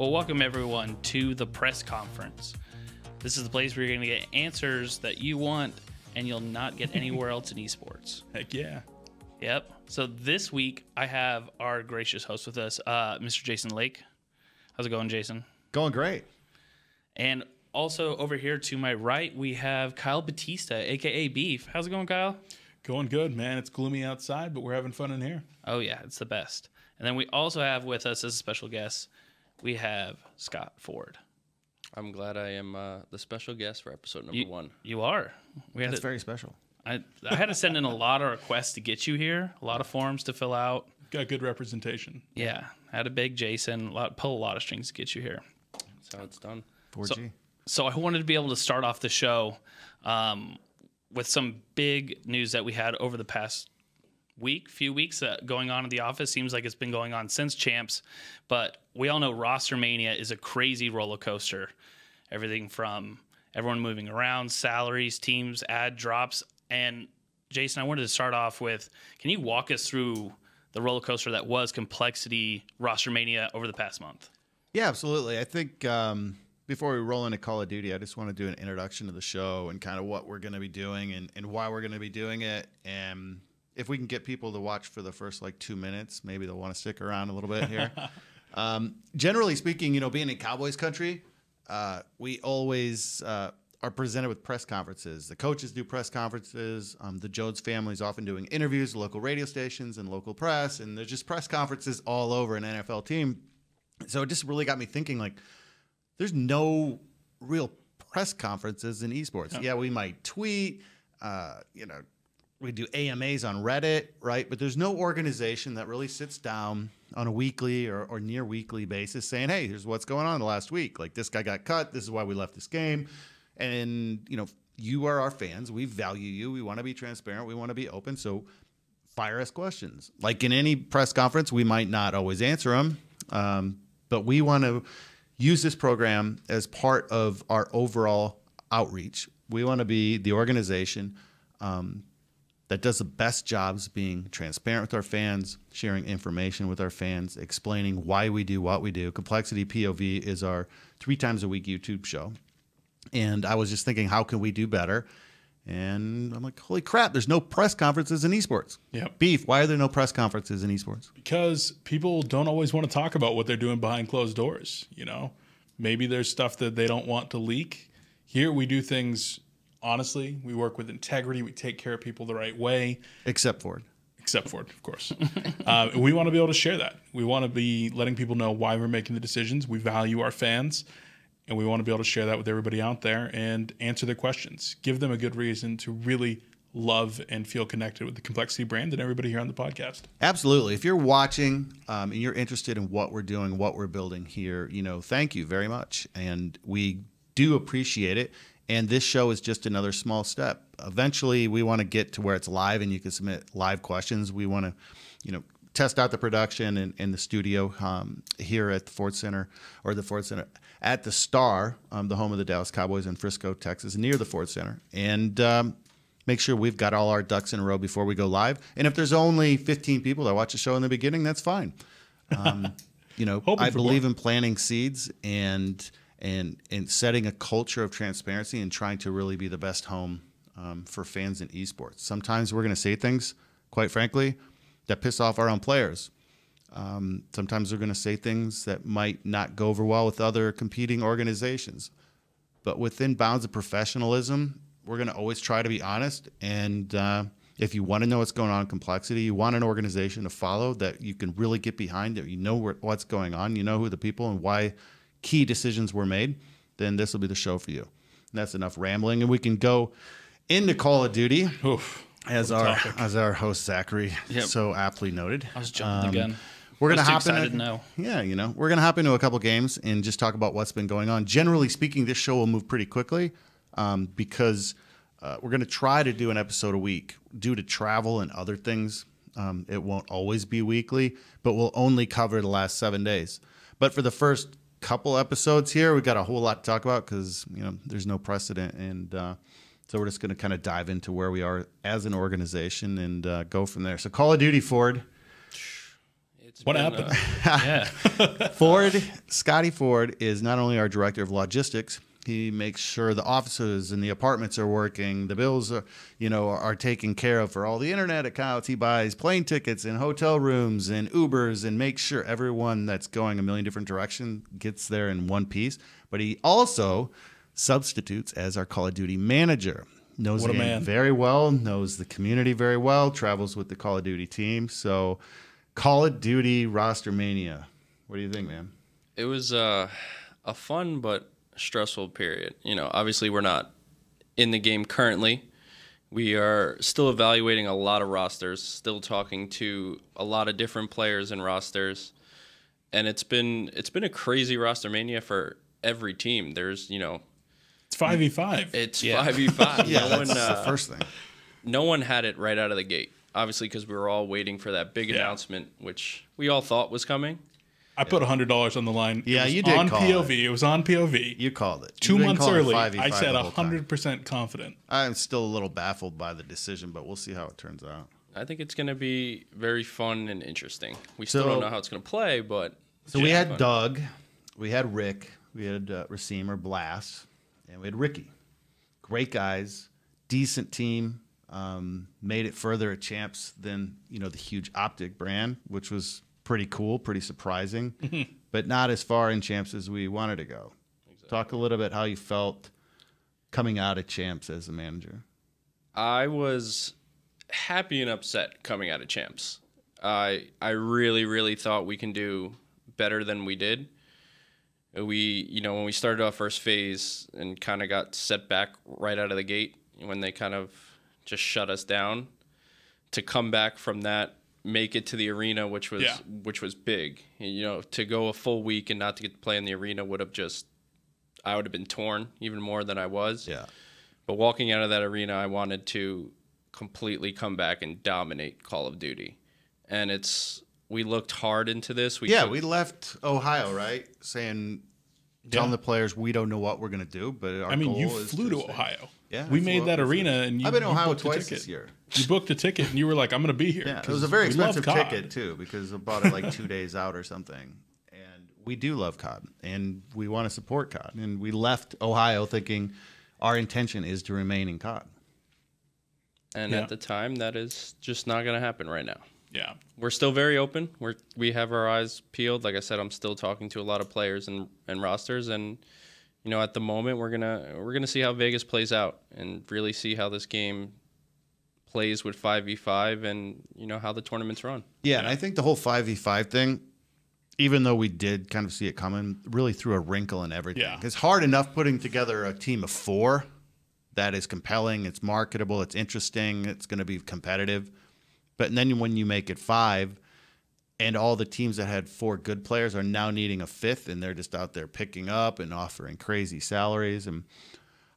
Well, welcome everyone to the press conference. This is the place where you're going to get answers that you want and you'll not get anywhere else in esports. Heck yeah. Yep. So this week I have our gracious host with us, Mr. Jason Lake. How's it going, Jason? Going great. And also over here to my right, we have Kyle Bautista, aka Beef. How's it going, Kyle? Going good, man. It's gloomy outside, but we're having fun in here. Oh yeah, it's the best. And then we also have with us as a special guest, we have Scott Ford. I'm glad I am the special guest for episode number 1. You are. That's very special. I had to send in a lot of requests to get you here, a lot of forms to fill out. Got good representation. Yeah, had a big Jason, pull a lot of strings to get you here. That's how it's done. 4G. So I wanted to be able to start off the show with some big news that we had over the past few weeks going on in the office. Seems like it's been going on since Champs, but we all know Rostermania is a crazy roller coaster. Everything from everyone moving around, salaries, teams, ad drops. And Jason, I wanted to start off with, can you walk us through the roller coaster that was compLexity Rostermania over the past month? Yeah, absolutely. I think before we roll into Call of Duty, I just want to do an introduction to the show and kind of what we're going to be doing and why we're going to be doing it. And if we can get people to watch for the first 2 minutes, maybe they'll want to stick around a little bit here. Generally speaking, being in Cowboys country, we always are presented with press conferences. The coaches do press conferences. The Jodes family is often doing interviews, local radio stations and local press, and there's just press conferences all over an NFL team. So it just really got me thinking, there's no real press conferences in esports. Yeah, we might tweet, we do AMAs on Reddit, right? But there's no organization that really sits down on a weekly or near weekly basis saying, hey, here's what's going on the last week. This guy got cut. This is why we left this game. And, you are our fans. We value you. We want to be transparent. We want to be open. So fire us questions. Like in any press conference, we might not always answer them. But we want to use this program as part of our overall outreach. We want to be the organization that does the best jobs being transparent with our fans, sharing information with our fans, explaining why we do what we do. compLexity POV is our 3 times a week YouTube show. And I was just thinking, how can we do better? And I'm like, holy crap, there's no press conferences in esports. Yep. Beef, why are there no press conferences in esports? Because people don't always want to talk about what they're doing behind closed doors, Maybe there's stuff that they don't want to leak. Here we do things honestly. We work with integrity. We take care of people the right way. Except Ford, of course. We want to be able to share that. We want to be letting people know why we're making the decisions. We value our fans, and we want to be able to share that with everybody out there and answer their questions. Give them a good reason to really love and feel connected with the compLexity brand and everybody here on the podcast. Absolutely. If you're watching and you're interested in what we're doing, what we're building here, thank you very much. And we do appreciate it. And this show is just another small step. Eventually, we want to get to where it's live and you can submit live questions. We want to, test out the production in the studio here at the Ford Center, at the Star, the home of the Dallas Cowboys in Frisco, Texas, near the Ford Center. And make sure we've got all our ducks in a row before we go live. And if there's only 15 people that watch the show in the beginning, that's fine. I believe in planting seeds and setting a culture of transparency and trying to really be the best home for fans in esports. Sometimes we're going to say things, quite frankly, that piss off our own players. Sometimes we're going to say things that might not go over well with other competing organizations. But within bounds of professionalism, we're going to always try to be honest. And if you want to know what's going on in compLexity, you want an organization to follow that you can really get behind, that you know what's going on, you know who the people and why key decisions were made, then this will be the show for you. And that's enough rambling, and we can go into Call of Duty. Oof, as our host Zachary so aptly noted. I was jumping the gun. We're gonna hop in. We're gonna hop into a couple games and just talk about what's been going on. Generally speaking, this show will move pretty quickly because we're gonna try to do an episode a week due to travel and other things. It won't always be weekly, but we'll only cover the last 7 days. But for the first couple episodes here, we've got a whole lot to talk about because there's no precedent, and so we're just going to kind of dive into where we are as an organization and go from there. So Call of Duty, Ford. What happened? Yeah. Scotty Ford is not only our director of logistics. He makes sure the offices and the apartments are working. The bills are taken care of for all the internet accounts. He buys plane tickets and hotel rooms and Ubers and makes sure everyone that's going a million different directions gets there in one piece. But he also substitutes as our Call of Duty manager. Knows the game very well, knows the community very well, travels with the Call of Duty team. So Call of Duty Rostermania. What do you think, man? It was a fun but stressful period. Obviously we're not in the game currently. We are still evaluating a lot of rosters, still talking to a lot of different players and rosters. And it's been a crazy Rostermania for every team. There's, It's 5v5. It's 5v5. Yeah, that's the first thing. No one had it right out of the gate. Obviously, because we were all waiting for that big announcement, which we all thought was coming. I put $100 on the line. Yeah, you did. On call POV. it. It was on POV. You called it. 2 months early, I 5v5 said the whole time. 100% confident. I'm still a little baffled by the decision, but we'll see how it turns out. I think it's going to be very fun and interesting. We still don't know how it's going to play, but... So we had Doug, we had Rick, we had Racine or Blast, and we had Ricky. Great guys, decent team. Made it further at Champs than the huge Optic brand, which was pretty cool, pretty surprising, but not as far in Champs as we wanted to go. Exactly. Talk a little bit how you felt coming out of Champs as a manager. I was happy and upset coming out of Champs. I really, really thought we can do better than we did. When we started our first phase and kind of got set back right out of the gate, when they kind of just shut us down, to come back from that, make it to the arena, which was big. To go a full week and not to get to play in the arena I would have been torn even more than I was. Yeah. But walking out of that arena, I wanted to completely come back and dominate Call of Duty. And we looked hard into this. We left Ohio, right? Telling the players we don't know what we're going to do, but our goal you is flew to Ohio. Yeah, we made that arena, and I've been to Ohio booked twice this year. You booked a ticket, and you were like, "I'm going to be here." Yeah, it was a very expensive ticket too, because I bought it like 2 days out or something. And we do love COD, and we want to support COD, and we left Ohio thinking our intention is to remain in COD. And at the time, that is just not going to happen right now. Yeah, we're still very open. We have our eyes peeled. Like I said, I'm still talking to a lot of players and rosters, and at the moment we're gonna see how Vegas plays out and really see how this game plays with 5v5 and how the tournaments run. Yeah, and I think the whole 5v5 thing, even though we did kind of see it coming, really threw a wrinkle in everything. Yeah. It's hard enough putting together a team of 4 that is compelling, it's marketable, it's interesting, it's going to be competitive. But then when you make it 5, and all the teams that had 4 good players are now needing a 5th, and they're just out there picking up and offering crazy salaries. And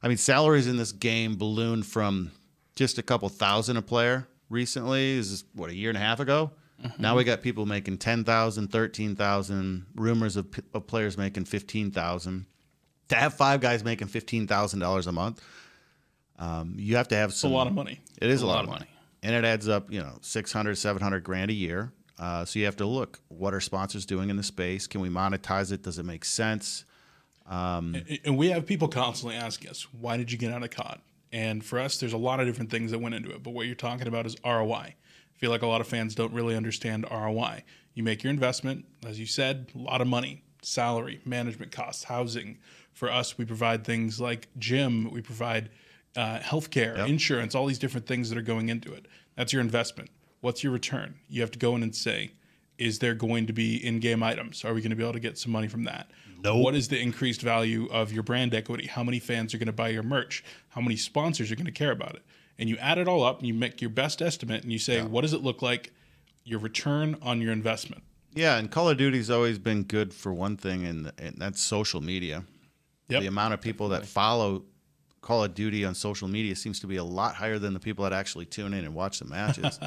I mean, salaries in this game ballooned from just a couple thousand a player recently. This is a year and a half ago. Mm-hmm. Now we got people making 10,000, 13,000. Rumors of players making 15,000. To have 5 guys making $15,000 a month, you have to have some. It's a lot of money. It is a lot of money. And it adds up, 600, 700 grand a year. So you have to look, what are sponsors doing in the space? Can we monetize it? Does it make sense? And we have people constantly asking us, why did you get out of COD? And for us, there's a lot of different things that went into it. But what you're talking about is ROI. I feel like a lot of fans don't really understand ROI. You make your investment, as you said, a lot of money, salary, management costs, housing. For us, we provide things like gym. We provide healthcare, insurance, all these different things that are going into it. That's your investment. What's your return? You have to go in and say, is there going to be in-game items? Are we going to be able to get some money from that? No. What is the increased value of your brand equity? How many fans are going to buy your merch? How many sponsors are going to care about it? And you add it all up and you make your best estimate and you say, what does it look like? Your return on your investment. Yeah, and Call of Duty's always been good for one thing, and that's social media. Yep. The amount of people that follow Call of Duty on social media seems to be a lot higher than the people that actually tune in and watch the matches.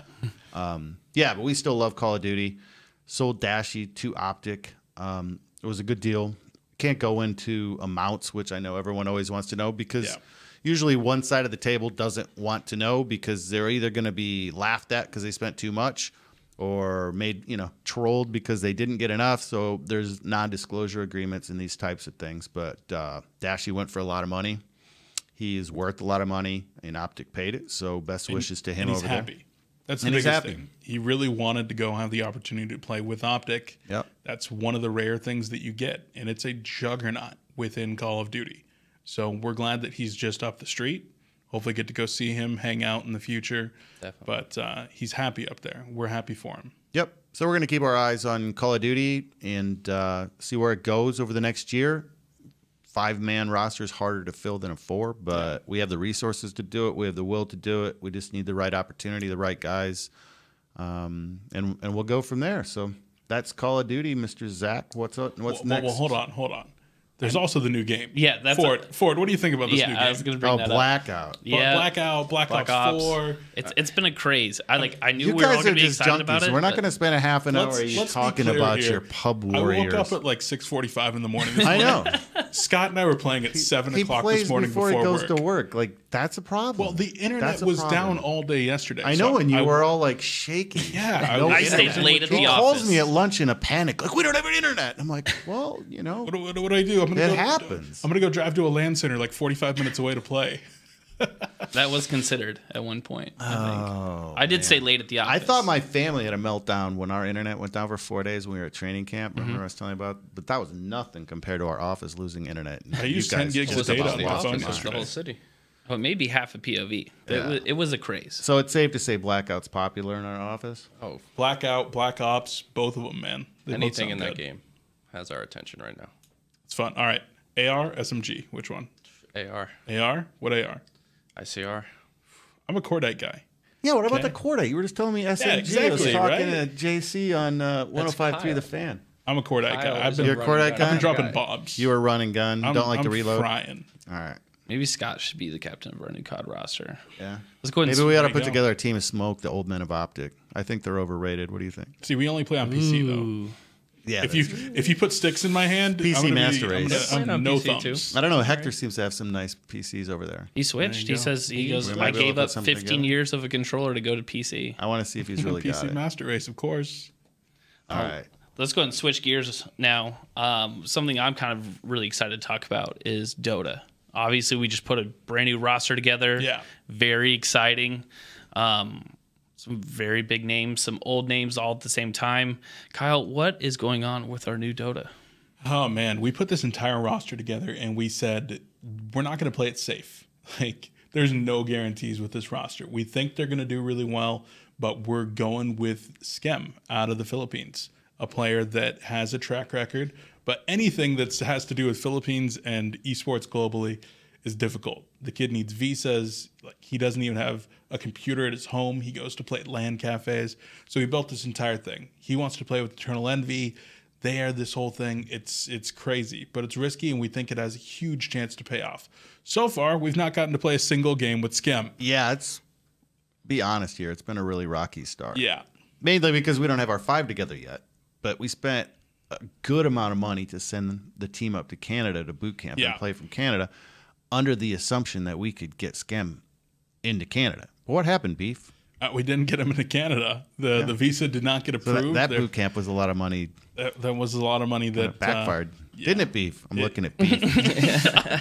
Yeah, but we still love Call of Duty. Sold Dashy to Optic. It was a good deal. Can't go into amounts, which I know everyone always wants to know, because usually one side of the table doesn't want to know, because they're either going to be laughed at because they spent too much, or made, trolled because they didn't get enough. So there's non-disclosure agreements in these types of things. But Dashy went for a lot of money. He is worth a lot of money, and Optic paid it. So best wishes to him and he's over happy. there. That's the And he's biggest happy. thing. He really wanted to go have the opportunity to play with Optic. Yep. That's one of the rare things that you get, and it's a juggernaut within Call of Duty. So we're glad that he's just up the street. Hopefully get to go see him, hang out in the future. Definitely. But he's happy up there. We're happy for him. Yep. So we're going to keep our eyes on Call of Duty and see where it goes over the next year. 5-man roster is harder to fill than a 4, but we have the resources to do it. We have the will to do it. We just need the right opportunity, the right guys, and we'll go from there. So that's Call of Duty, Mr. Zack. What's next? Well, hold on. There's also the new game. Yeah, that's Ford. What do you think about this new game? I was going to bring that Blackout. up. Yeah, Black Ops 4. It's been a craze. I knew You we were all guys going are to be just excited junkies. about it. We're not going to spend a half an hour let's talking be clear about here. your pub warriors. I woke up at like 6:45 in the morning this I morning. know. Scott and I were playing at 7 He o'clock plays this morning before he goes work. to work. Like, that's a problem. Well, the internet That's a was problem. down all day yesterday. I know, so and you were all like shaking. Yeah, No I internet. stayed late at the He calls office. me at lunch in a panic, like, we don't have an internet. I'm like, well, What do I do? It happens. I'm gonna go drive to a LAN center like 45 minutes away to play. That was considered at one point. Oh, I did stay late at the office. I thought my family had a meltdown when our internet went down for 4 days when we were at training camp. Remember I was telling you about? But that was nothing compared to our office losing internet. I used 10 gigs of just data about on my lost phone your It's mind. the whole yesterday. city. well, maybe half a POV. Yeah. It was a craze. So it's safe to say Blackout's popular in our office? Oh, Blackout, Black Ops, both of them, man. They both anything sound in that good. game has our attention right now. It's fun. All right, AR, SMG. Which one? AR, AR? What AR? ICR. I'm a Cordite guy. Yeah, what about Okay. the Cordite? You were just telling me SMG. I was exactly, talking right? to JC on 105.3 Kyle. The Fan. I'm a Cordite Kyle guy. I've is been, You're a Cordite I've guy? been dropping Guy. bombs. You were run and gun. I'm, Don't like I'm to reload. frying. All right. Maybe Scott should be the captain of our new COD roster. Yeah. Let's go ahead and Maybe we ought to you put go. together a team of Smoke, the old men of Optic. I think they're overrated. What do you think? See, we only play on PC though. Ooh. Yeah. If you put sticks in my hand, PC I'm gonna Master be, Race. I'm Playing on no PC too. thumbs. I don't know. Hector seems to have some nice PCs over there. He switched. There you He go. says he goes. We I might be able gave to put up something 15 together. years of a controller to go to PC. I want to see if he's really got PC it. Master Race, of course. All right. Let's go ahead and switch gears now. Something I'm kind of really excited to talk about is Dota. Obviously, we just put a brand new roster together. Yeah. Very exciting. Some very big names, some old names all at the same time. Kyle, what is going on with our new Dota? Oh man, we put this entire roster together and we said we're not going to play it safe. Like there's no guarantees with this roster. We think they're going to do really well, but we're going with Skem out of the Philippines, a player that has a track record, but anything that has to do with Philippines and esports globally is difficult. The kid needs visas. Like he doesn't even have a computer at his home. He goes to play at LAN cafes. So he built this entire thing. He wants to play with Eternal Envy. They are this whole thing. It's crazy, but it's risky, and we think it has a huge chance to pay off. So far, we've not gotten to play a single game with Skem. Yeah, be honest here. It's been a really rocky start. Yeah. Mainly because we don't have our 5 together yet. But we spent a good amount of money to send the team up to Canada to boot camp Yeah. and play from Canada under the assumption that we could get Skem into Canada. But what happened, Beef? We didn't get him into Canada. The visa did not get So approved. that boot camp was a lot of money. That was a lot of money that Backfired. yeah. Didn't it, Beef? I'm looking at Beef.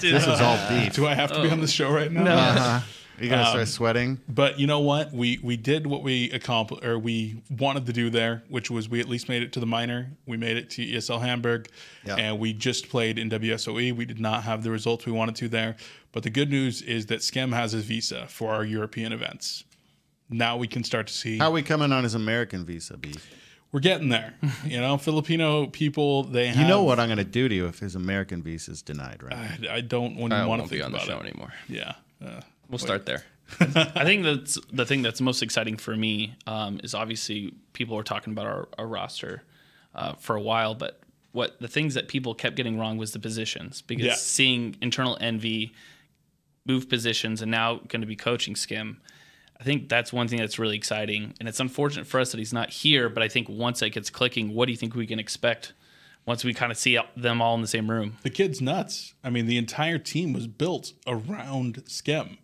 This was all Beef. Do I have to be on the show right now? Uh-huh. You going to start sweating? But you know what? We did what we accomplished, or we wanted to do there, which was we at least made it to the minor. We made it to ESL Hamburg, Yeah. and we just played in WSOE. We did not have the results we wanted to there. But the good news is that Skem has his visa for our European events. Now we can start to see. How are we coming on his American visa, Beef? We're getting there. You know, Filipino people, they have. You know what I'm going to do to you if his American visa is denied, right? I don't I want to won't think be on the about show it. anymore. Yeah. We'll start there. I think that's the thing that's most exciting for me is obviously people were talking about our roster for a while, but the things that people kept getting wrong was the positions, because Yeah. seeing Internal Envy move positions and now going to be coaching Skem, I think that's one thing that's really exciting, and it's unfortunate for us that he's not here, but I think once it gets clicking, what do you think we can expect once we kind of see them all in the same room? The kid's nuts. I mean, the entire team was built around Skem.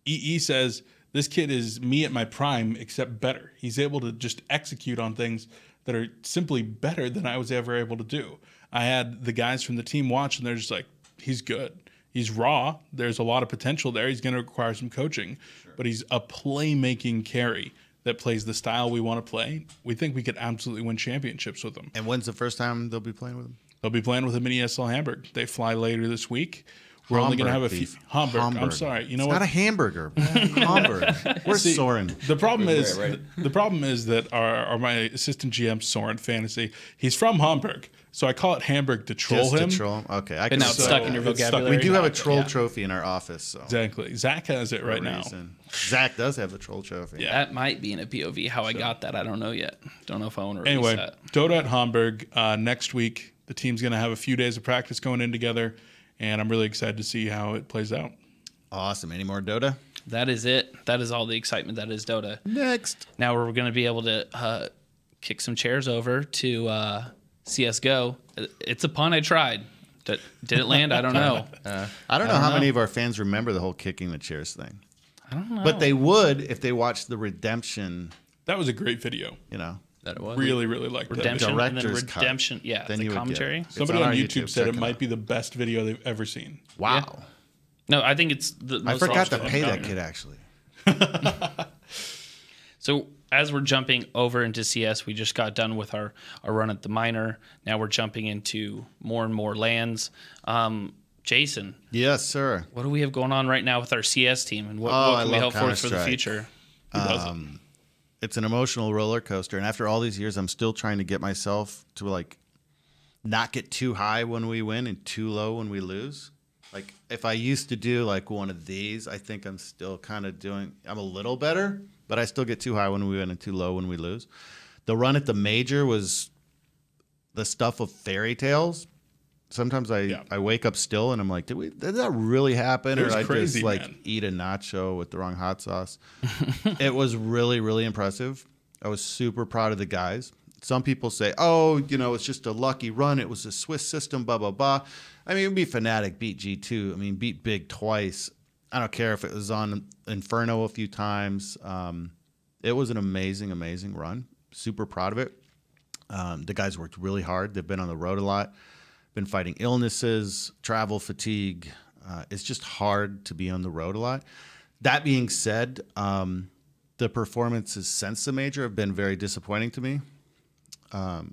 EE says This kid is me at my prime, except better. He's able to just execute on things that are simply better than I was ever able to do. I had the guys from the team watch, and they're just like, he's good. He's raw. There's a lot of potential there. He's going to require some coaching, but he's a playmaking carry that plays the style we want to play. We think we could absolutely win championships with him. And when's the first time they'll be playing with him? They'll be playing with him in ESL Hamburg. They fly later this week. We're only going to have a few. Hamburg. I'm sorry. You know what? Not a hamburger. Hamburg. Where's Soren? The problem is, right. the problem is that my assistant GM Soren Fantasy, he's from Hamburg, so I call it Hamburg to troll him. To troll him? Okay, I And now it's stuck in your vocabulary. We do have a troll trophy in our office. So. Exactly. Zack has it right now. Zack does have the troll trophy. Yeah. That might be in a POV. How I got that, I don't know yet. Don't know if I want to release Anyway, that. Dota at Hamburg next week. The team's going to have a few days of practice going in together, and I'm really excited to see how it plays out. Awesome. Any more Dota? That is it. That is all the excitement that is Dota. Next. Now we're going to be able to kick some chairs over to CSGO. It's a pun I tried. Did it land? I don't know. I don't know how many of our fans remember the whole kicking the chairs thing. I don't know. But they would if they watched the Redemption, That was a great video. you know. That it was. Really, really liked that. Redemption and then Director's cut. Redemption. Yeah, Then the you would get commentary. it. It's Somebody on on our YouTube said Check it might be the best video they've ever seen. Wow. No, I think it's the I most forgot to watched pay one. that kid, actually. So as we're jumping over into CS, we just got done with our run at the minor. Now we're jumping into more and more lands. Jason, Yes, sir. what do we have going on right now with our CS team, and what I can we love hope for the Counter-Strike. future? Who doesn't? It's an emotional roller coaster. And after all these years, I'm still trying to get myself to, like, not get too high when we win and too low when we lose. Like, if I used to do, like, one of these, I think I'm still kind of doing – I'm a little better, but I still get too high when we win and too low when we lose. The run at the major was the stuff of fairy tales. Sometimes I wake up still and I'm like, did that really happen? It was or I crazy, just like man. eat a nacho with the wrong hot sauce. It was really, really impressive. I was super proud of the guys. Some people say, oh, you know, it's just a lucky run. It was a Swiss system, blah, blah, blah. I mean, be Fnatic, beat G2. I mean, beat Big twice. I don't care if it was on Inferno a few times. It was an amazing, amazing run. Super proud of it. The guys worked really hard. They've been on the road a lot. Been fighting illnesses, travel fatigue. It's just hard to be on the road a lot. That being said, the performances since the major have been very disappointing to me.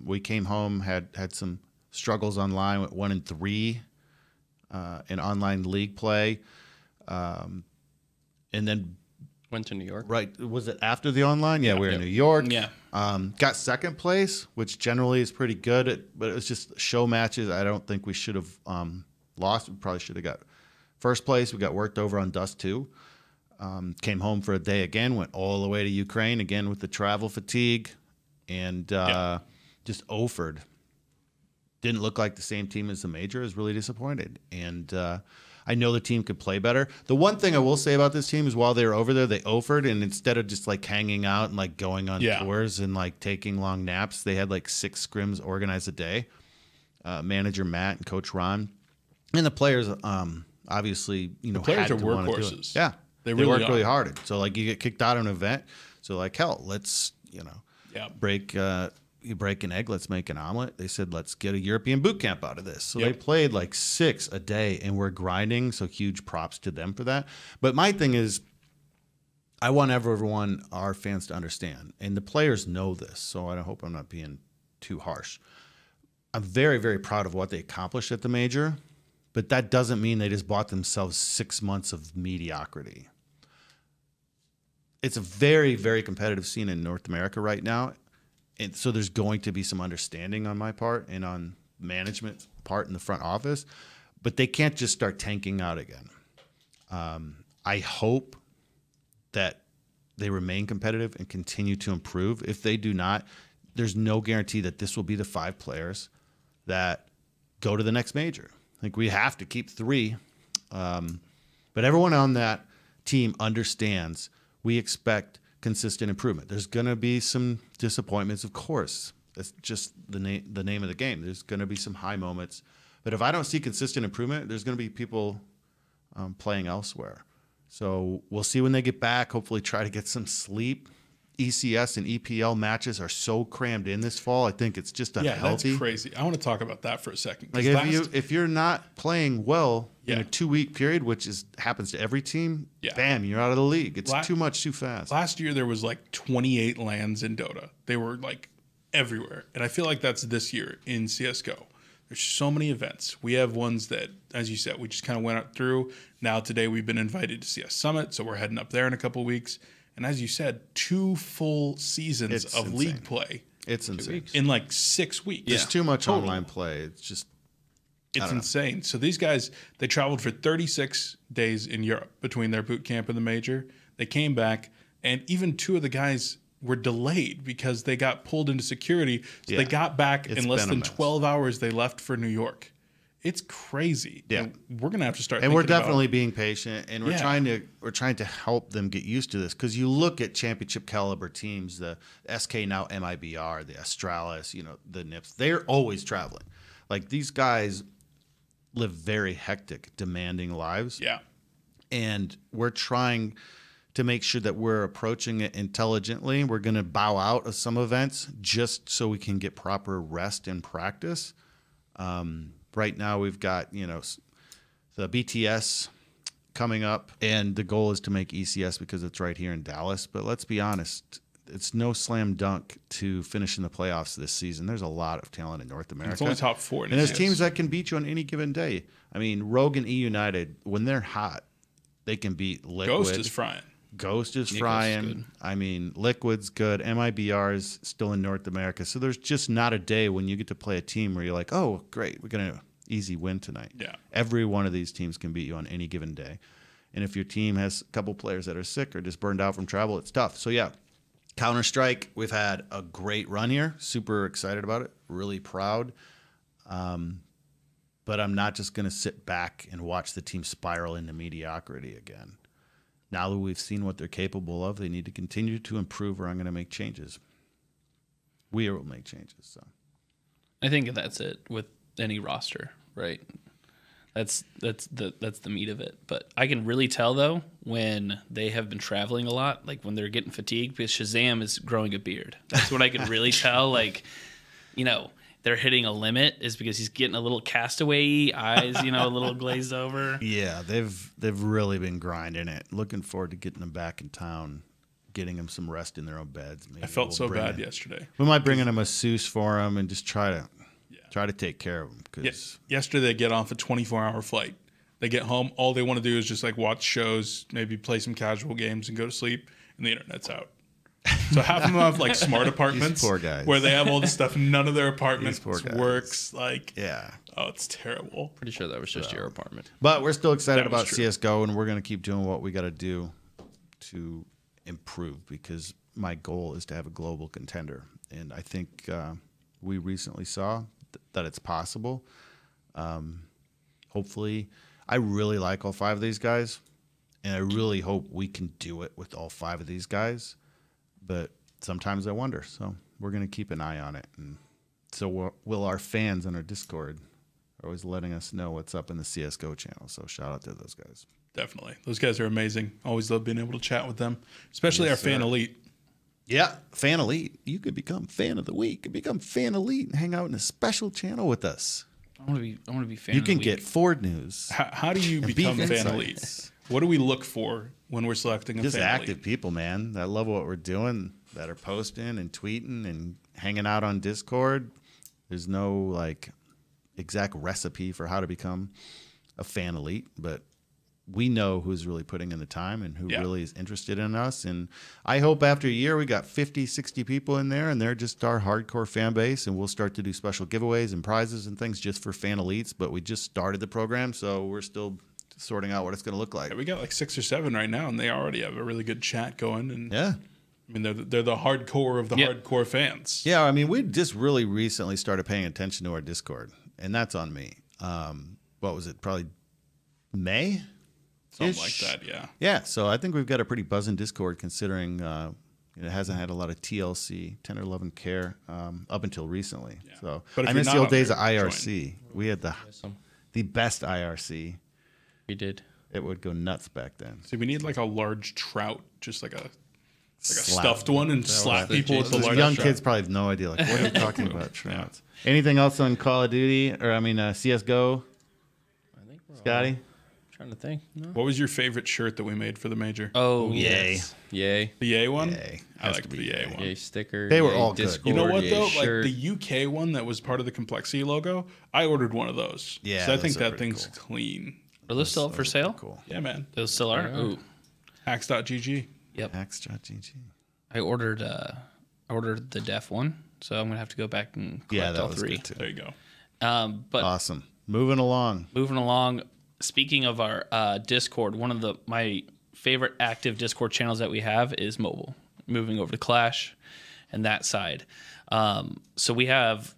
We came home, had some struggles online, went 1-3 in online league play, and then Went to New York. right, was it after the online? Yeah, we were in New York. Yeah. Got second place, which generally is pretty good, but it was just show matches. I don't think we should have lost. We probably should have got first place. We got worked over on Dust 2. Came home for a day again, went all the way to Ukraine again with the travel fatigue, and just offered. Didn't look like the same team as the major. I was really disappointed. And I know the team could play better. The one thing I will say about this team is while they were over there, they offered, and instead of just like hanging out and like going on tours and like taking long naps, they had like 6 scrims organized a day. Manager Matt and Coach Ron. And the players obviously, you know, The players had are to wanna do it. workhorses. Yeah. They They really work really are. hard. So like you get kicked out of an event. So like, hell, let's, you know, you break an egg, let's make an omelet. They said, let's get a European boot camp out of this. So they played like 6 a day and we're grinding. So huge props to them for that. But my thing is, I want everyone, our fans, to understand, and the players know this. So I hope I'm not being too harsh. I'm very, very proud of what they accomplished at the major, but that doesn't mean they just bought themselves 6 months of mediocrity. It's a very, very competitive scene in North America right now. And so there's going to be some understanding on my part and on management's part in the front office, but they can't just start tanking out again. I hope that they remain competitive and continue to improve. If they do not, there's no guarantee that this will be the 5 players that go to the next major. Like we have to keep 3. But everyone on that team understands we expect consistent improvement. There's going to be some disappointments, of course. That's just the name of the game. There's going to be some high moments. But if I don't see consistent improvement, there's going to be people playing elsewhere. So we'll see when they get back. Hopefully try to get some sleep. ECS and EPL matches are so crammed in this fall. I think it's just unhealthy. Yeah, that's crazy. I want to talk about that for a second. Like if you're not playing well in a 2-week period, which happens to every team, bam, you're out of the league. It's too much too fast. Last year there was like 28 LANs in Dota. They were like everywhere, and I feel like that's this year in CS:GO. There's so many events. We have ones that, as you said, we just kind of went up through. Now today we've been invited to CS Summit, so we're heading up there in a couple of weeks. And as you said, 2 full seasons of league play. It's insane. In like 6 weeks. There's too much online play. It's insane. So these guys, they traveled for 36 days in Europe between their boot camp and the major. They came back, and even 2 of the guys were delayed because they got pulled into security. So they got back in less than 12 hours. They left for New York. It's crazy. Yeah, and we're gonna have to start. And we're definitely being patient, and we're trying to help them get used to this. Because you look at championship caliber teams, the SK now MIBR, the Astralis, the Nips. They're always traveling. Like these guys live very hectic, demanding lives. Yeah, and we're trying to make sure that we're approaching it intelligently. We're going to bow out of some events just so we can get proper rest and practice. Right now we've got, the BTS coming up, and the goal is to make ECS because it's right here in Dallas. But let's be honest, it's no slam dunk to finish in the playoffs this season. There's a lot of talent in North America. It's only top 4. And there's teams that can beat you on any given day. I mean, Rogue and E United, when they're hot, they can beat Liquid. Ghost is frying. Ghost is frying. I mean, Liquid's good. MIBR is still in North America. So there's just not a day when you get to play a team where you're like, oh, great, we're going to easy win tonight. Yeah. Every one of these teams can beat you on any given day. And if your team has a couple players that are sick or just burned out from travel, it's tough. So, yeah, Counter-Strike, we've had a great run here. Super excited about it. Really proud. But I'm not just going to sit back and watch the team spiral into mediocrity again. Now that we've seen what they're capable of, they need to continue to improve, or I'm going to make changes. We will make changes. So, I think that's it with any roster, right? That's the meat of it. But I can really tell though when they have been traveling a lot, like when they're getting fatigued, because Shazam is growing a beard. That's what I can really tell. Like, they're hitting a limit is because he's getting a little castaway eyes, a little glazed over. Yeah, they've really been grinding it. Looking forward to getting them back in town, getting them some rest in their own beds. Maybe I felt so bad yesterday. We might bring in a masseuse for them and just try to take care of them. Cause yesterday they get off a 24-hour flight. They get home, all they want to do is just like watch shows, maybe play some casual games and go to sleep, and the internet's out. So half of them have like smart apartments poor guys. where they have all this stuff. None of their apartments works. Like, yeah. Oh, it's terrible. Pretty sure that was just your apartment. But we're still excited about CSGO, and we're going to keep doing what we got to do to improve, because my goal is to have a global contender. And I think we recently saw that it's possible. Hopefully, I really like all 5 of these guys, and I really hope we can do it with all 5 of these guys. But sometimes I wonder. So we're going to keep an eye on it. And so will our fans on our Discord are always letting us know what's up in the CSGO channel. So shout out to those guys. Definitely. Those guys are amazing. Always love being able to chat with them, especially our fan elite. Yeah, fan elite. You could become fan of the week. Become fan elite and hang out in a special channel with us. I want to be fan. You of the can week. get Ford news. How do you become fan elite? What do we look for when we're selecting a Just fan active elite? people, man, that love what we're doing, that are posting and tweeting and hanging out on Discord. There's no like exact recipe for how to become a fan elite, but we know who's really putting in the time and who really is interested in us. And I hope after a year we got 50, 60 people in there, and they're just our hardcore fan base, and we'll start to do special giveaways and prizes and things just for fan elites. But we just started the program, so we're still sorting out what it's going to look like. Yeah, we got like 6 or 7 right now, and they already have a really good chat going. And yeah, I mean, they're the hardcore of the hardcore fans. Yeah, I mean, we just really recently started paying attention to our Discord, and that's on me. What was it? Probably May? Something like that, yeah. Yeah, so I think we've got a pretty buzzing Discord, considering it hasn't had a lot of TLC, tender love and care, up until recently. Yeah. So but I miss the old days of IRC. We had the best IRC. We did. It would go nuts back then. See, we need like a large trout, just like a Slap. stuffed one, and slap people with the Those large young trout. kids probably have no idea. Like, what are you talking about, trouts? Anything else on Call of Duty, or I mean, CS:GO? I think we're Scotty? trying to think. No. What was your favorite shirt that we made for the major? Oh, Yay. yes. Yay. The Yay one? Yay. I Has liked to be the Yay Yay. one. Yay sticker. They were Yay all good. Discord, You know what Yay though? shirt. Like the UK one that was part of the compLexity logo, I ordered one of those. Yeah, so I those think are that pretty thing's clean. Are those still up for sale? Cool. Yeah, man. Those still are? Yeah. Ooh. Hacks.gg. Yep. Hacks.gg. I ordered the Def one, so I'm gonna have to go back and collect Yeah, that all was three. good too. There you go. But Awesome. Moving along. moving along, speaking of our Discord, one of my favorite active Discord channels that we have is mobile. Moving over to Clash and that side. So we have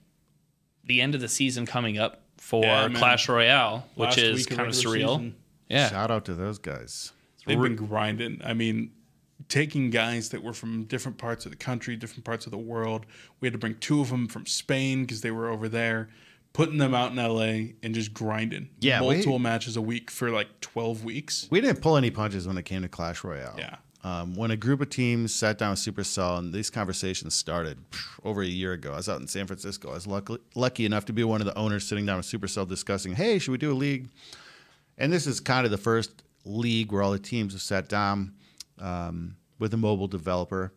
the end of the season coming up for Yeah, man. Clash Royale, which Last is week kind of regular surreal. season, Yeah. Shout out to those guys. They've been grinding. I mean, taking guys that were from different parts of the country, different parts of the world. We had to bring 2 of them from Spain because they were over there, putting them out in LA and just grinding. Yeah, multiple matches a week for like 12 weeks. We didn't pull any punches when it came to Clash Royale. Yeah. When a group of teams sat down with Supercell and these conversations started over a year ago, I was out in San Francisco. I was lucky enough to be one of the owners sitting down with Supercell discussing, hey, should we do a league? And this is kind of the first league where all the teams have sat down with a mobile developer.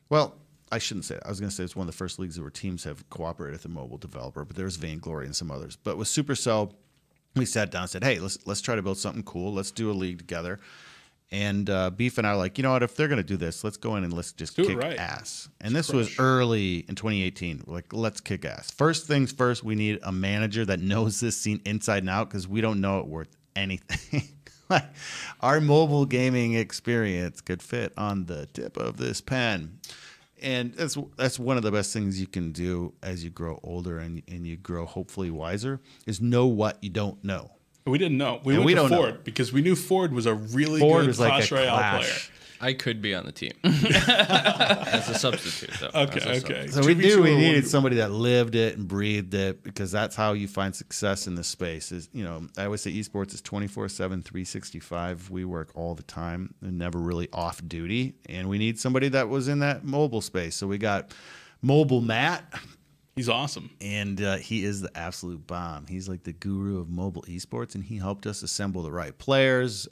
Well, I shouldn't say that. I was going to say it's one of the first leagues where teams have cooperated with a mobile developer, but there's Vainglory and some others. But with Supercell, we sat down and said, hey, let's try to build something cool. Let's do a league together. And Beef and I are like, you know what? If they're going to do this, let's go in and let's just Do it kick right. ass. And this was early in 2018. We're like, let's kick ass. First things first, we need a manager that knows this scene inside and out because we don't know it worth anything. Like, our mobile gaming experience could fit on the tip of this pen. And that's one of the best things you can do as you grow older and you grow hopefully wiser is know what you don't know. We didn't know. We And went we to don't know. Ford because we knew Ford was a really Ford good was like Clash a Royale Clash. player. I could be on the team as a substitute, though. Okay, As a sub. okay. So we 2v2 knew we or needed 1v1? somebody that lived it and breathed it because that's how you find success in this space. Is I always say esports is 24/7, 365. We work all the time and never really off duty. And we need somebody that was in that mobile space. So we got Mobile Matt, He's awesome. and he is the absolute bomb. He's like the guru of mobile esports, and he helped us assemble the right players.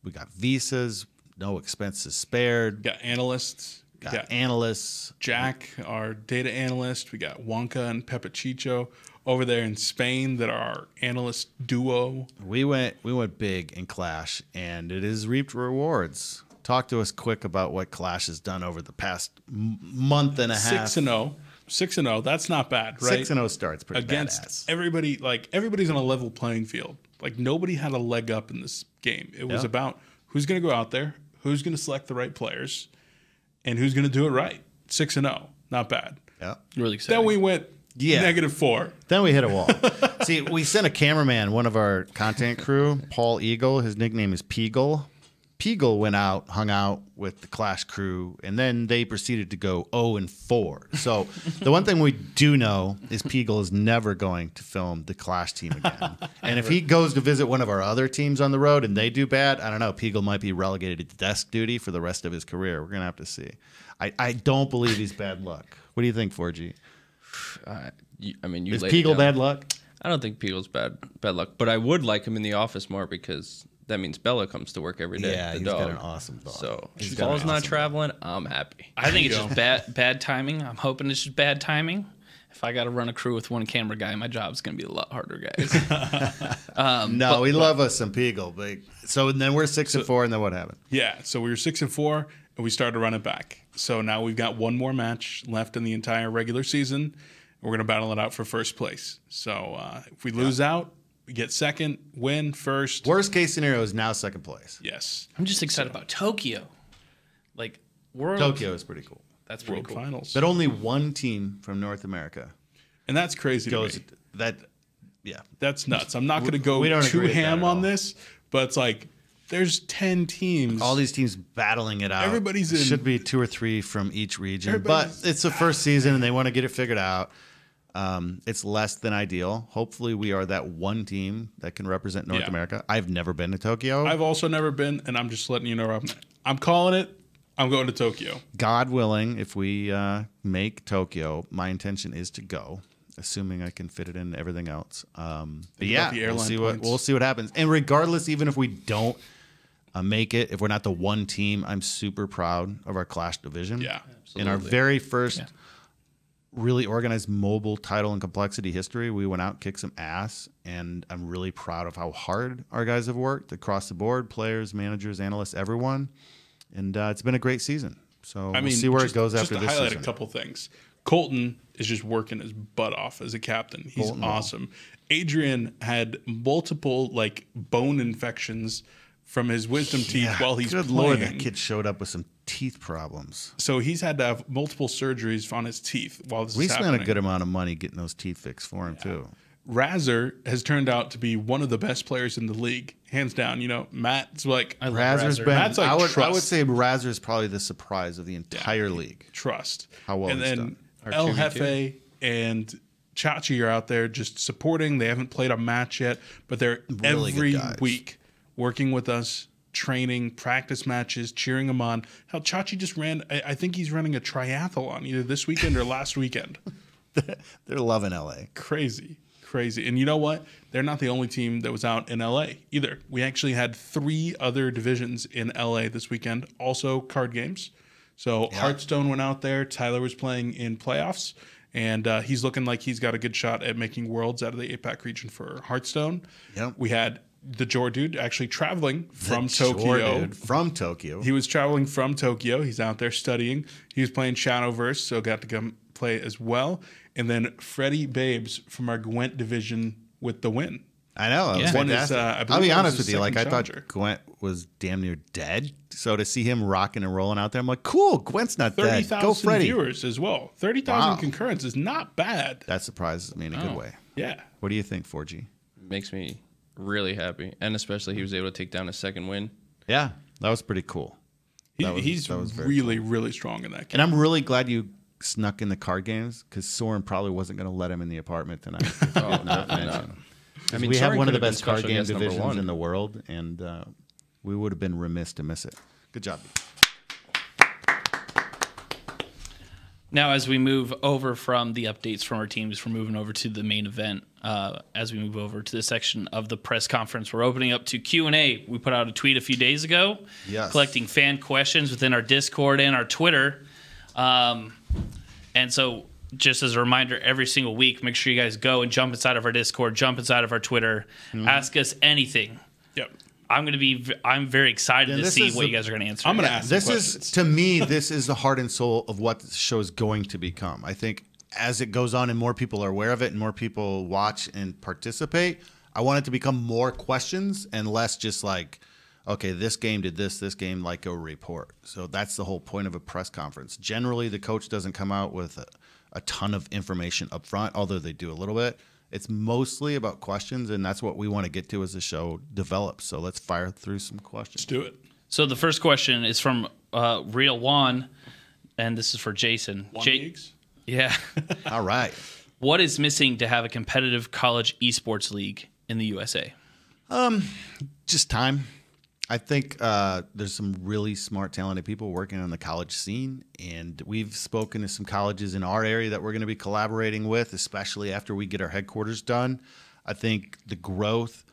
We got visas, no expenses spared. We got analysts. We Got got analysts. Jack, our data analyst. We got Wonka and Pepachicho over there in Spain that are our analyst duo. We went big in Clash, and it has reaped rewards. Talk to us quick about what Clash has done over the past month and a half. 6-0. 6-0. That's not bad, right? 6-0 starts pretty Against badass. everybody. Like everybody's on a level playing field. Like nobody had a leg up in this game. It was Yeah. about who's going to go out there, who's going to select the right players, and who's going to do it right. 6-0. Not bad. Yeah. Really exciting. Then we went -4. Then we hit a wall. See, we sent a cameraman, one of our content crew, Paul Eagle. His nickname is Peagle. Peagle went out, hung out with the Clash crew, and then they proceeded to go 0-4. So the one thing we do know is Peagle is never going to film the Clash team again. And if he goes to visit one of our other teams on the road and they do bad, I don't know, Peagle might be relegated to desk duty for the rest of his career. We're going to have to see. I don't believe he's bad luck. What do you think, 4G? I mean, you Is laid it Peagle down. bad luck? I don't think Peagle's bad luck, but I would like him in the office more because that means Bella comes to work every day. Yeah, the he's dog. got an awesome dog. So He's if got an Paul's not awesome traveling, I'm happy. I think it's just bad timing. I'm hoping it's just bad timing. If I got to run a crew with one camera guy, my job's going to be a lot harder, guys. No, we love us some Peagle. But, so then we're 6-4, and then what happened? Yeah, so we were 6-4, and we started to run it back. So now we've got one more match left in the entire regular season. We're going to battle it out for first place. So if we lose out, we get second, win first. Worst case scenario is now second place. Yes. I'm just excited about Tokyo. Like, world. Tokyo is pretty cool. That's pretty World cool. Finals. But only one team from North America And that's crazy to goes. me. Yeah. That's nuts. I'm not going to go we don't too agree with that ham at on all. this, but it's like there's 10 teams. All these teams battling it out. Everybody's in- Should be 2 or 3 from each region. But Everybody's- it's the first season, and they want to get it figured out. It's less than ideal. Hopefully, we are that one team that can represent North America. I've never been to Tokyo. I've also never been, and I'm just letting you know, I'm calling it. I'm going to Tokyo. God willing, if we make Tokyo, my intention is to go, assuming I can fit it in everything else. But yeah, we'll see what happens. And regardless, even if we don't make it, if we're not the one team, I'm super proud of our Clash division. Yeah, absolutely. In our very first really organized mobile title and complexity history, we went out, kicked some ass, and I'm really proud of how hard our guys have worked across the board, players, managers, analysts, everyone. And it's been a great season. So we'll see where it goes after this season. Just to highlight a couple things. Colton is just working his butt off as a captain. He's awesome. Adrian had multiple bone infections from his wisdom teeth while he's playing. Good Lord, that kid showed up with some teeth problems. So he's had to have multiple surgeries on his teeth while this is happening. We spent a good amount of money getting those teeth fixed for him, too. Razor has turned out to be one of the best players in the league, hands down. Matt's Razor's been. Matt's I would say Razor is probably the surprise of the entire league. Trust. How well and he's then done. El Jefe and Chachi are out there just supporting. They haven't played a match yet, but they're really every week working with us, training, practice matches, cheering them on. Hell, Chachi just ran. I think he's running a triathlon either this weekend or last weekend. They're loving LA. Crazy. And you know what? They're not the only team that was out in LA either. We actually had 3 other divisions in LA this weekend, also card games. So Hearthstone went out there. Tyler was playing in playoffs, and he's looking like he's got a good shot at making worlds out of the APAC region for Hearthstone. Yep. We had TheJordude actually traveling from Tokyo. From Tokyo. He was traveling from Tokyo. He's out there studying. He was playing Shadowverse, so got to come play as well. And then FreddyBabes from our Gwent division with the win. I know. It was fantastic. I'll be honest with you. I thought Gwent was damn near dead. So to see him rocking and rolling out there, I'm like, cool. Gwent's not dead. 30,000 viewers as well. 30,000 concurrents is not bad. That surprises me in a good way. Yeah. What do you think, 4G? Makes me really happy. And especially he was able to take down a second win. Yeah. That was pretty cool. He's really, really strong in that game. And I'm really glad you snuck in the card games because Soren probably wasn't going to let him in the apartment tonight. No. I mean, we have one of the best card game divisions in the world, and we would have been remiss to miss it. Good job. Now, as we move over from the updates from our teams, we're moving over to the main event. As we move over to the section of the press conference, we're opening up to Q&A. We put out a tweet a few days ago, collecting fan questions within our Discord and our Twitter. And so just as a reminder, every single week, make sure you guys go and jump inside of our Discord, jump inside of our Twitter, ask us anything. Yep. I'm very excited to see what you guys are going to answer. I'm going to ask questions. To me, this is the heart and soul of what the show is going to become. I think as it goes on and more people are aware of it and more people watch and participate, I want it to become more questions and less just okay, this game did this game, a report. So that's the whole point of a press conference. Generally, the coach doesn't come out with a ton of information up front, although they do a little bit. It's mostly about questions, and that's what we want to get to as the show develops. So let's fire through some questions. Let's do it. So the first question is from Real Juan, and this is for Jason. Yeah. All right. What is missing to have a competitive college esports league in the USA? Just time. I think there's some really smart, talented people working on the college scene, and we've spoken to some colleges in our area that we're going to be collaborating with, especially after we get our headquarters done. I think the growth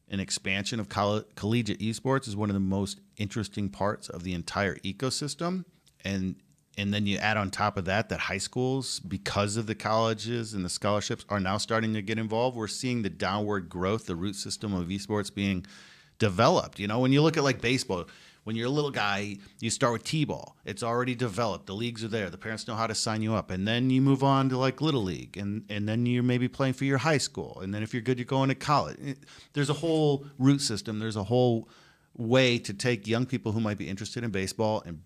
and expansion of collegiate esports is one of the most interesting parts of the entire ecosystem, and then you add on top of that high schools, because of the colleges and the scholarships, are now starting to get involved. We're seeing the downward growth, the root system of esports being developed. When you look at baseball, when you're a little guy, you start with t-ball. It's already developed. The leagues are there. The parents know how to sign you up. And then you move on to little league, and then you're maybe playing for your high school. And then if you're good, you're going to college. There's a whole root system. There's a whole way to take young people who might be interested in baseball and,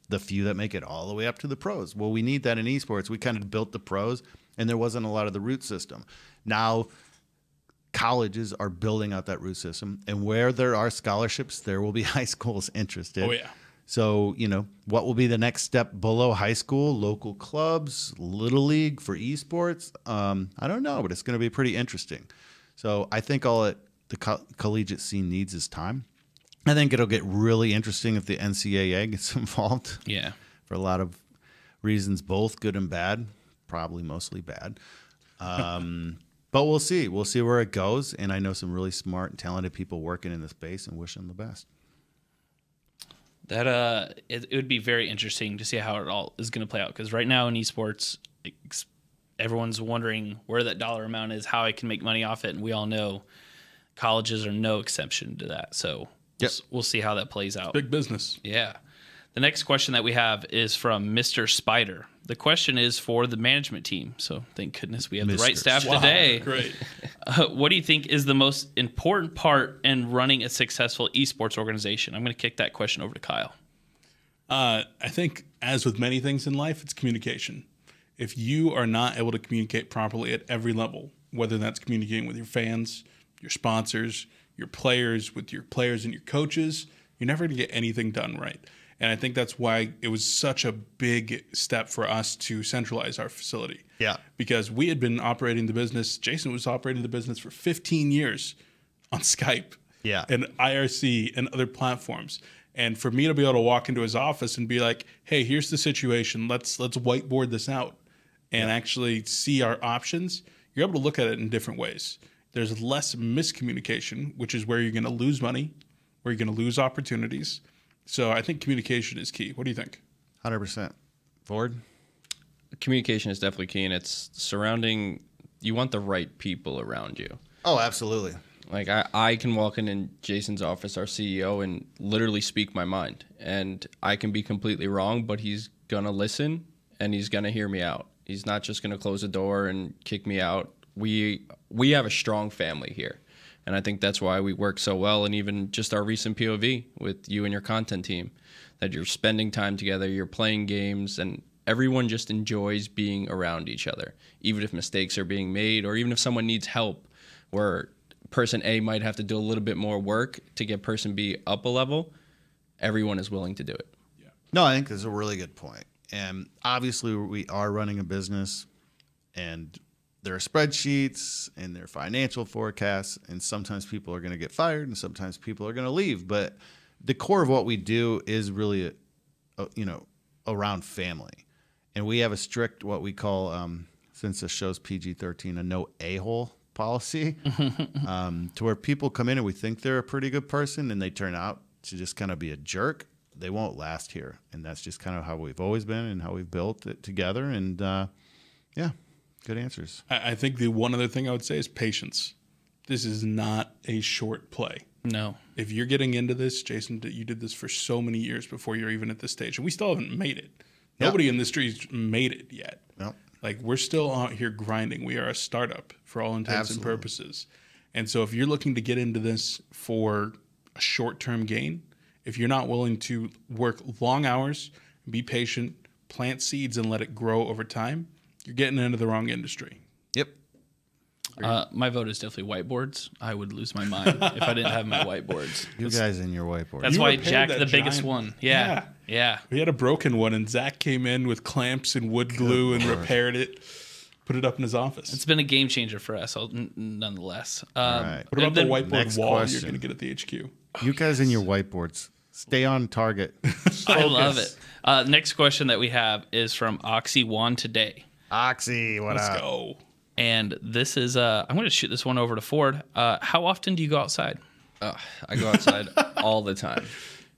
the few that make it all the way up to the pros. Well, we need that in esports. We kind of built the pros, and there wasn't a lot of the root system. Now colleges are building out that root system, and where there are scholarships, there will be high schools interested. Oh yeah. So, what will be the next step below high school, local clubs, little league for esports? I don't know, but it's going to be pretty interesting. So I think all the collegiate scene needs is time. I think it'll get really interesting if the NCAA gets involved. Yeah. For a lot of reasons, both good and bad, probably mostly bad. But we'll see. We'll see where it goes. And I know some really smart and talented people working in the space and wish them the best. That it would be very interesting to see how it all is going to play out, because right now in esports, everyone's wondering where that dollar amount is, how I can make money off it, and we all know colleges are no exception to that. So we'll see how that plays out. Big business. Yeah. The next question that we have is from Mr. Spider. The question is for the management team. So thank goodness we have the right staff today. Great. What do you think is the most important part in running a successful esports organization? I'm going to kick that question over to Kyle. I think, as with many things in life, it's communication. If you are not able to communicate properly at every level, whether that's communicating with your fans, your sponsors, your players, with your players and your coaches, you're never going to get anything done right. And I think that's why it was such a big step for us to centralize our facility. Yeah. Because we had been operating the business, Jason was operating the business for 15 years on Skype. Yeah. And IRC and other platforms. And for me to be able to walk into his office and be like, hey, here's the situation. Let's whiteboard this out and actually see our options. You're able to look at it in different ways. There's less miscommunication, which is where you're going to lose money, where you're going to lose opportunities. So I think communication is key. What do you think? 100%. Ford? Communication is definitely key, and it's surrounding. You want the right people around you. Oh, absolutely. Like I can walk in Jason's office, our CEO, and literally speak my mind. And I can be completely wrong, but he's going to listen, and he's going to hear me out. He's not just going to close the door and kick me out. We have a strong family here. And I think that's why we work so well. And even just our recent POV with you and your content team, that you're spending time together, you're playing games, and everyone just enjoys being around each other. Even if mistakes are being made, or even if someone needs help, where person A might have to do a little bit more work to get person B up a level, everyone is willing to do it. Yeah. No, I think that's a really good point. And obviously we are running a business, and there are spreadsheets and there are financial forecasts, and sometimes people are going to get fired and sometimes people are going to leave. But the core of what we do is really, around family. And we have a strict, what we call, since the show's PG-13, a no a-hole policy, to where people come in and we think they're a pretty good person and they turn out to just kind of be a jerk. They won't last here. And that's just kind of how we've always been and how we've built it together. And good answers. I think the one other thing I would say is patience. This is not a short play. No. If you're getting into this, Jason, you did this for so many years before you're even at this stage. And we still haven't made it. Yep. Nobody in the streets made it yet. Nope. Like, we're still out here grinding. We are a startup for all intents and purposes. And so if you're looking to get into this for a short-term gain, if you're not willing to work long hours, be patient, plant seeds, and let it grow over time, you're getting into the wrong industry. Yep. My vote is definitely whiteboards. I would lose my mind if I didn't have my whiteboards. You guys in your whiteboard. That's You why repaired Jack that the biggest giant- one. Yeah. We had a broken one, and Zack came in with clamps and wood glue and repaired it, put it up in his office. It's been a game changer for us, nonetheless. right. What about the whiteboard next wall question. you're going to get at the HQ? You guys in your whiteboards. Stay on target. I love it. Next question that we have is from Oxy One Today. Oxy, what Let's up? go. And this is, I'm going to shoot this one over to Ford. How often do you go outside? I go outside all the time.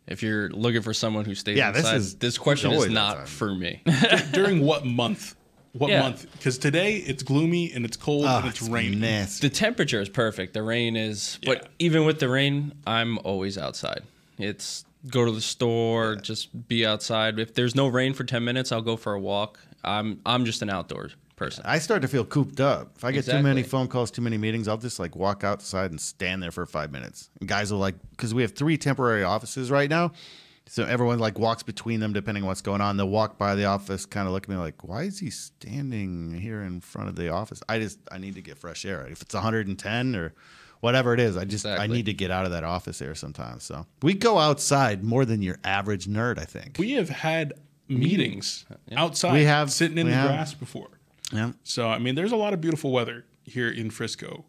If you're looking for someone who stays Yeah, inside, this question is always not outside. for me. During what month? What Yeah. month? Because today it's gloomy and it's cold and it's raining. nasty. The temperature is perfect. The rain is, Yeah. but even with the rain, I'm always outside. It's go to the store, just be outside. If there's no rain for 10 minutes, I'll go for a walk. I'm just an outdoors person. I start to feel cooped up. If I get too Exactly. many phone calls, too many meetings, I'll just like walk outside and stand there for 5 minutes. And guys will because we have 3 temporary offices right now. So everyone like walks between them depending on what's going on. They'll walk by the office, kind of look at me like, why is he standing here in front of the office? I need to get fresh air. If it's 110 or whatever it is. I Exactly. need to get out of that office there sometimes. So we go outside more than your average nerd, I think. We have had meetings outside, We have- sitting in we the have. grass before. Yeah. So, I mean, there's a lot of beautiful weather here in Frisco.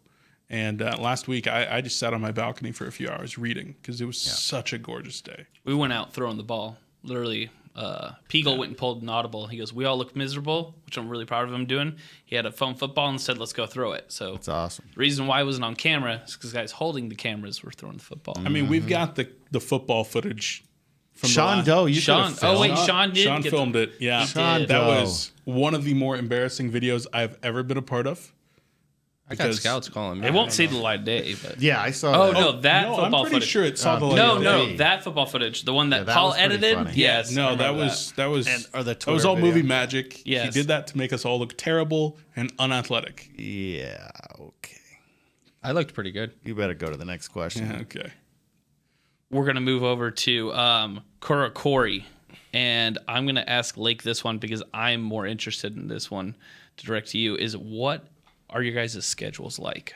And last week, I just sat on my balcony for a few hours reading because it was such a gorgeous day. We went out throwing the ball. Literally, Peagle went and pulled an audible. He goes, "We all look miserable," which I'm really proud of him doing. He had a foam football and said, "Let's go throw it." So It's awesome. the reason why I wasn't on camera is because guys holding the cameras were throwing the football. I mean, we've got the football footage from Sean the last, Doe, you Sean, could have oh wait, filmed. Sean did. Sean get filmed it. Yeah, Sean that Doe. was one of the more embarrassing videos I've ever been a part of. I got Because- scouts calling me. It won't see the light of day, but Yeah, I saw oh that. no, that No, football I'm pretty footage. sure it saw the light No, of no, day. that football footage, the one that that Paul was pretty edited. funny. Yes, I No, that remember was Or the that was Twitter all video. movie magic. He Yes. did that to make us all look terrible and unathletic. Yeah, okay. I looked pretty good. You better go to the next question. Yeah, okay. We're gonna move over to Kurakori, and I'm gonna ask Lake this one because I'm more interested in this one to direct to you. Is what are your guys' schedules like?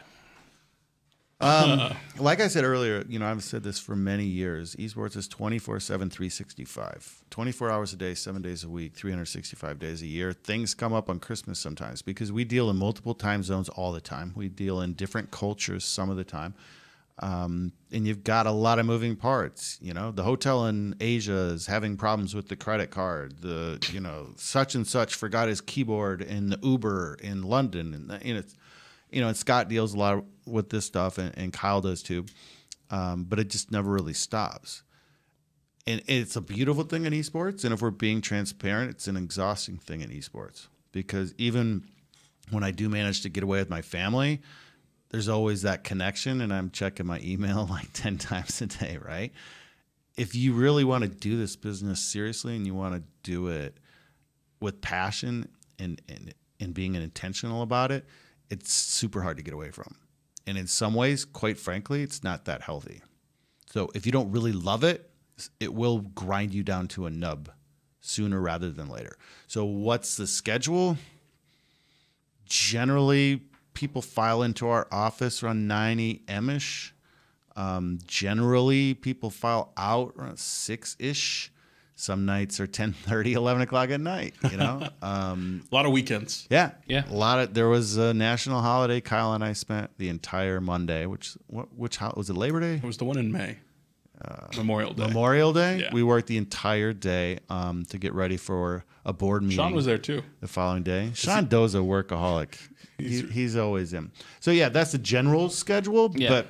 Like I said earlier, I've said this for many years. Esports is 24/7, 365. 24 hours a day, 7 days a week, 365 days a year. Things come up on Christmas sometimes because we deal in multiple time zones all the time. We deal in different cultures some of the time. And you've got a lot of moving parts. The hotel in Asia is having problems with the credit card. Such and such forgot his keyboard in the Uber in London. And Scott deals a lot with this stuff, and Kyle does too. But it just never really stops. And it's a beautiful thing in esports. And if we're being transparent, it's an exhausting thing in esports. Because even when I do manage to get away with my family, there's always that connection, and I'm checking my email like 10 times a day, right? If you really want to do this business seriously and you want to do it with passion and being intentional about it, it's super hard to get away from. And in some ways, quite frankly, it's not that healthy. So if you don't really love it, it will grind you down to a nub sooner rather than later. So what's the schedule? Generally, people file into our office around 9 a.m.-ish. Generally, people file out around 6-ish. Some nights are 10:30, 11 o'clock at night, A lot of weekends. Yeah. Yeah. There was a national holiday. Kyle and I spent the entire Monday, which was it, Labor Day? It was the one in May. Memorial Day. Memorial Day. Yeah. We worked the entire day to get ready for a board meeting. Sean was there too. The following day. Sean Doe's a workaholic. He's always in. So yeah, that's the general schedule, Yeah. but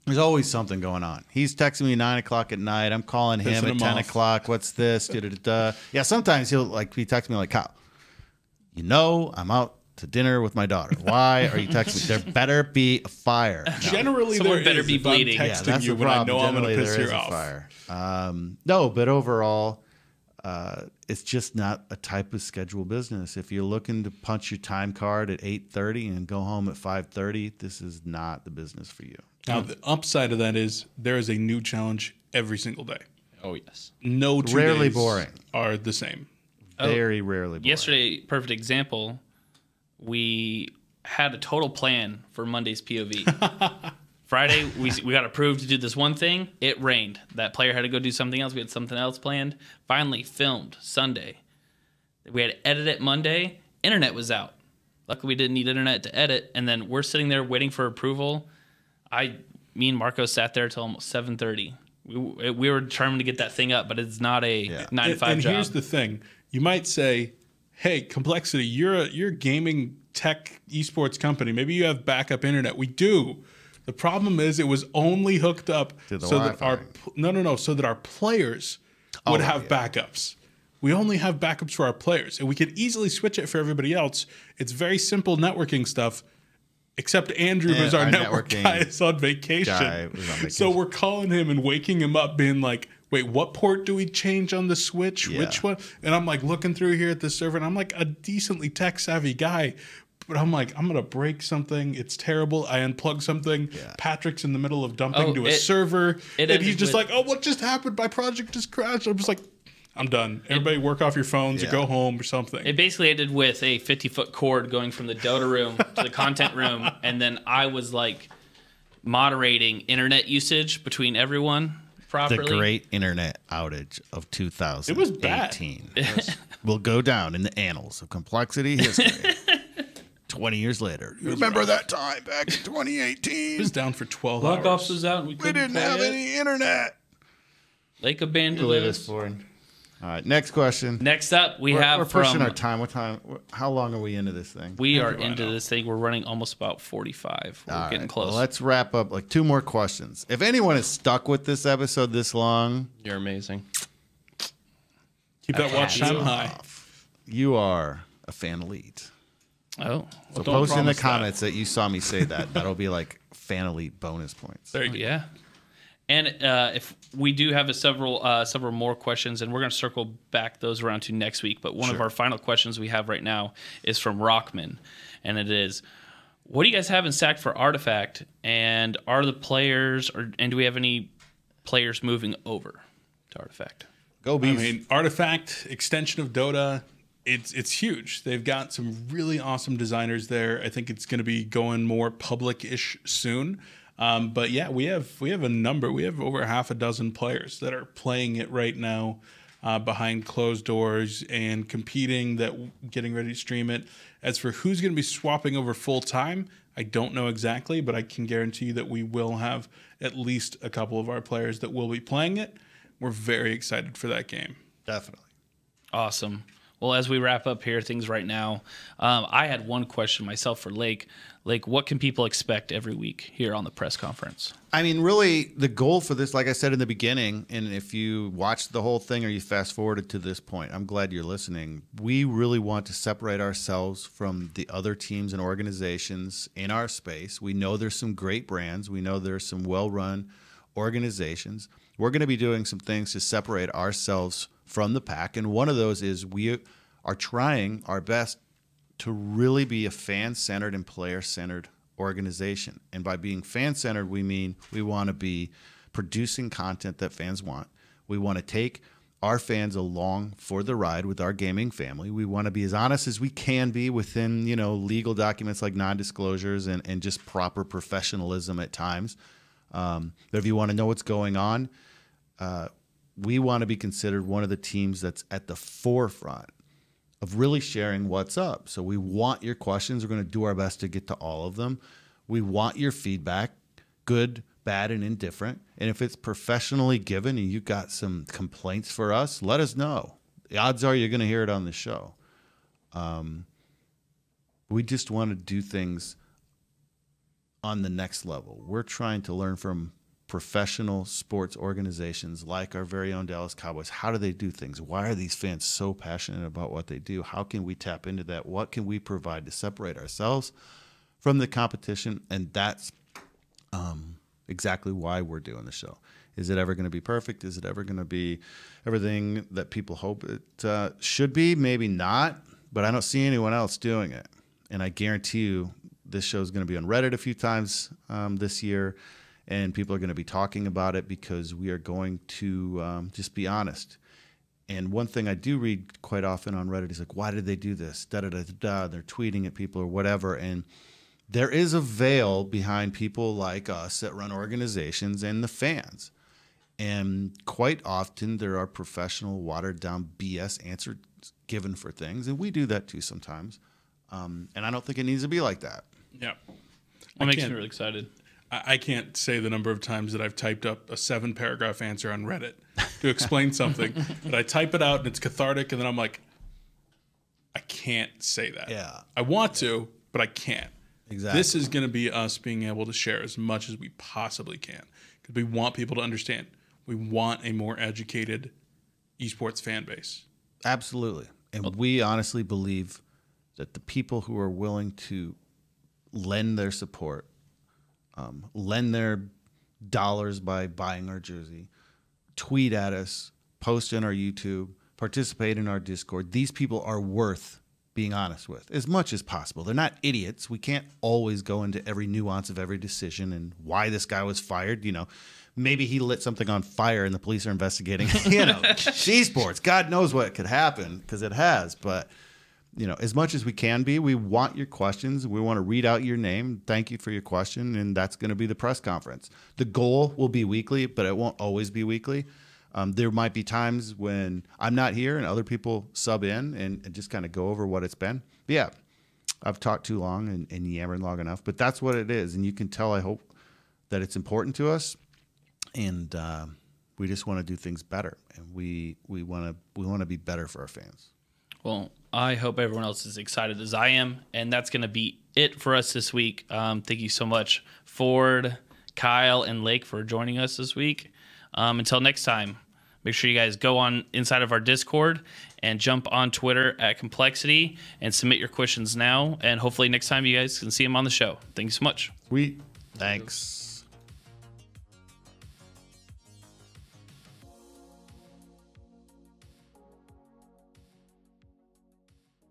there's always something going on. He's texting me 9 o'clock at night. I'm calling him Pissing at him 10 off. o'clock. What's this? Da-da-da-da. Yeah, sometimes he texts me like, Kyle, I'm out to dinner with my daughter. Why are you texting me? There better be a fire. No. Generally, Someone there better is be if I'm bleeding. Yeah, texting that's you the when I problem. know I'm going to Generally, piss there you is a off. fire. No, but overall, it's just not a type of schedule business. If you're looking to punch your time card at 8:30 and go home at 5:30, this is not the business for you. Now, the upside of that is there is a new challenge every single day. Oh, yes. No 2 Rarely days boring. are the same. Very rarely. Boring. Yesterday, perfect example. We had a total plan for Monday's POV. Friday, we got approved to do this one thing. It rained. That player had to go do something else. We had something else planned. Finally filmed Sunday. We had to edit it Monday. Internet was out. Luckily, we didn't need internet to edit. And then we're sitting there waiting for approval. Me and Marco sat there till almost 7:30. We were determined to get that thing up, but it's not a 9 to 5 and job. here's the thing: you might say, "Hey, compLexity, you're a gaming tech esports company. Maybe you have backup internet." We do. The problem is it was only hooked up To the so that Wi-Fi. so that our players would have backups. We only have backups for our players, and we could easily switch it for everybody else. It's very simple networking stuff. Except Andrew, who's our network guy, is on vacation. So we're calling him and waking him up, being like, wait, what port do we change on the Switch? Yeah. Which one? And I'm like looking through here at the server, and I'm like a decently tech savvy guy. But I'm like, I'm going to break something. It's terrible. I unplug something. Yeah. Patrick's in the middle of dumping to a it- server. it And he's ended just with- like, oh, what just happened? My project just crashed. I'm just like, I'm done. Everybody work off your phones or Yeah. go home or something. It basically ended with a 50-foot cord going from the Dota room to the content room, and then I was like moderating internet usage between everyone properly. The great internet outage of 2018. It was bad. Will go down in the annals of complexity history. 20 years later. You remember that time back in 2018? It was down for 12 Black hours. Ops was out and we couldn't didn't have any internet. Lake abandoned Believe us. this foreign. All right, next question. Next up, we're pushing from our time. What time? How long are we into this thing? we are into this thing. We're running almost about 45. We're All getting right, close. well, let's wrap up. Like 2 more questions. If anyone is stuck with this episode this long, You're amazing. Keep that watch time high. you are a fan elite. Oh, So don't post in the promise that. comments that you saw me say that. That'll be like fan elite bonus points. There you go. yeah. And if we do have several more questions, and we're going to circle back those around to next week. But one of our final questions we have right now is from Rockman, and it is, what do you guys have in stack for Artifact? And are the players, and do we have any players moving over to Artifact? Go I Bees. mean, Artifact, extension of Dota, it's huge. They've got some really awesome designers there. I think it's going to be going more public-ish soon. But yeah, we have a number. We have over half a dozen players that are playing it right now behind closed doors and competing, that getting ready to stream it. As for who's going to be swapping over full time, I don't know exactly, but I can guarantee you that we will have at least a couple of our players that will be playing it. We're very excited for that game. Definitely. Awesome. Well, as we wrap up here, things right now, I had one question myself for Lake. Lake, what can people expect every week here on the press conference? I mean, really, the goal for this, like I said in the beginning, and if you watched the whole thing or you fast forwarded to this point, I'm glad you're listening. We really want to separate ourselves from the other teams and organizations in our space. We know there's some great brands. We know there's some well-run organizations. We're going to be doing some things to separate ourselves from the pack, and one of those is we are trying our best to really be a fan-centered and player-centered organization. And by being fan-centered, we mean we want to be producing content that fans want. We want to take our fans along for the ride with our gaming family. We want to be as honest as we can be within, legal documents like non-disclosures and just proper professionalism at times. But if you want to know what's going on, we want to be considered one of the teams that's at the forefront of really sharing what's up. So we want your questions. We're going to do our best to get to all of them. We want your feedback, good, bad, and indifferent. And if it's professionally given and you've got some complaints for us, let us know. The odds are you're going to hear it on the show. We just want to do things on the next level. We're trying to learn from professional sports organizations like our very own Dallas Cowboys. How do they do things? Why are these fans so passionate about what they do? How can we tap into that? What can we provide to separate ourselves from the competition? And that's exactly why we're doing the show. Is it ever going to be perfect? Is it ever going to be everything that people hope it should be? Maybe not, but I don't see anyone else doing it. And I guarantee you this show is going to be on Reddit a few times this year. And people are going to be talking about it because we are going to just be honest. And one thing I do read quite often on Reddit is like, why did they do this? Da-da-da-da-da. They're tweeting at people or whatever. And there is a veil behind people like us that run organizations and the fans. And quite often there are professional, watered-down BS answers given for things. And we do that too sometimes. And I don't think it needs to be like that. Yeah. That makes me really excited. I can't say the number of times that I've typed up a 7-paragraph answer on Reddit to explain something, but I type it out and it's cathartic, and then I'm like, I can't say that. Yeah. I want to, but I can't. Exactly. This is going to be us being able to share as much as we possibly can because we want people to understand. We want a more educated esports fan base. Absolutely. And we honestly believe that the people who are willing to lend their support, lend their dollars by buying our jersey, tweet at us, post in our YouTube, participate in our Discord. These people are worth being honest with as much as possible. They're not idiots. We can't always go into every nuance of every decision and why this guy was fired. Maybe he lit something on fire and the police are investigating. Esports. God knows what could happen because it has. But as much as we can be. We want your questions. We want to read out your name. Thank you for your question. And that's going to be the press conference. The goal will be weekly, but it won't always be weekly. There might be times when I'm not here and other people sub in and just kind of go over what it's been. But yeah, I've talked too long and yammered long enough, but that's what it is. And you can tell, I hope, that it's important to us. And we just want to do things better. And we want to be better for our fans. Well, I hope everyone else is excited as I am. And that's going to be it for us this week. Thank you so much, Ford, Kyle, and Lake, for joining us this week. Until next time, make sure you guys go on inside of our Discord and jump on Twitter at compLexity and submit your questions now. And hopefully next time you guys can see them on the show. Thank you so much. Sweet. Thanks.